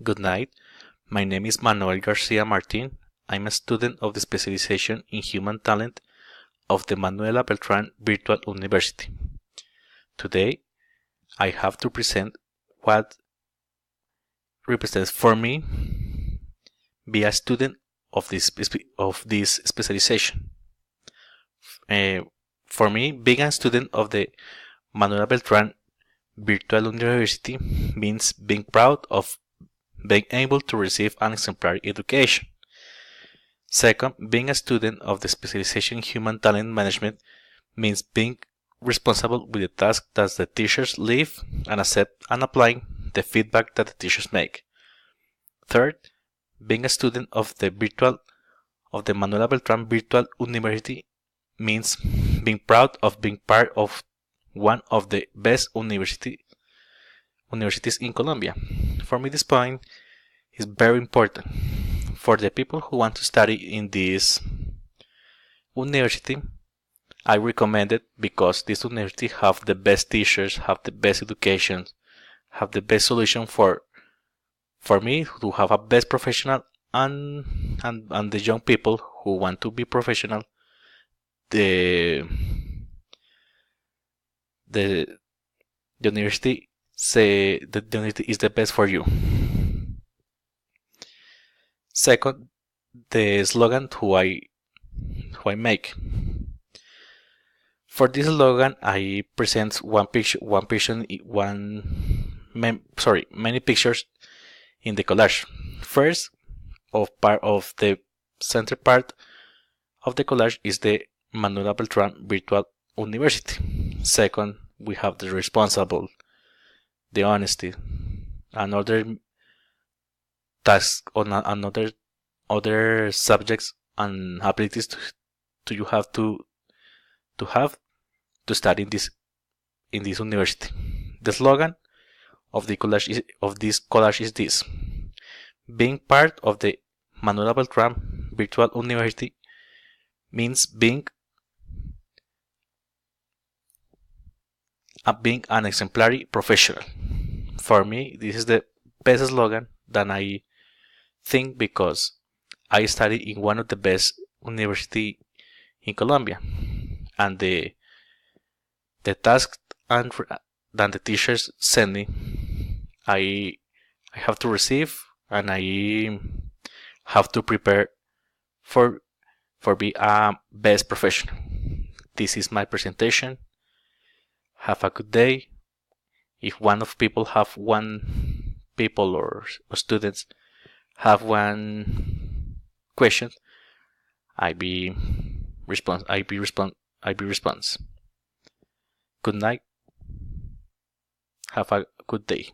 Good night. My name is Manuel Garcia Martin. I'm a student of the specialization in human talent of the Manuela Beltran Virtual University. Today, I have to present what represents for me be a student of this specialization. For me, being a student of the Manuela Beltran Virtual University means being proud of being able to receive an exemplary education. Second, being a student of the specialization in human talent management means being responsible with the task that the teachers leave and accept and applying the feedback that the teachers make. Third, being a student of the Manuela Beltran Virtual University means being proud of being part of one of the best universities in Colombia. For me, this point is very important. For the people who want to study in this university, I recommend it because this university have the best teachers, have the best education, have the best solution for me to have a best professional and the young people who want to be professional. The university say that the university is the best for you. Second, the slogan who I make. For this slogan, I present many pictures in the collage. First, part of the center part of the collage is the Manuela Beltran Virtual University. Second, we have the responsible, the honesty, another task on other subjects and abilities to you have to study in this university. The slogan of this collage is this: being part of the Manuela Beltran Virtual University means being an exemplary professional. For me, this is the best slogan that I think because I study in one of the best university in Colombia, and the task and that the teachers send me, I have to receive and I have to prepare for be a best professional. This is my presentation. Have a good day. If people or students have one question, I be response. Good night. Have a good day.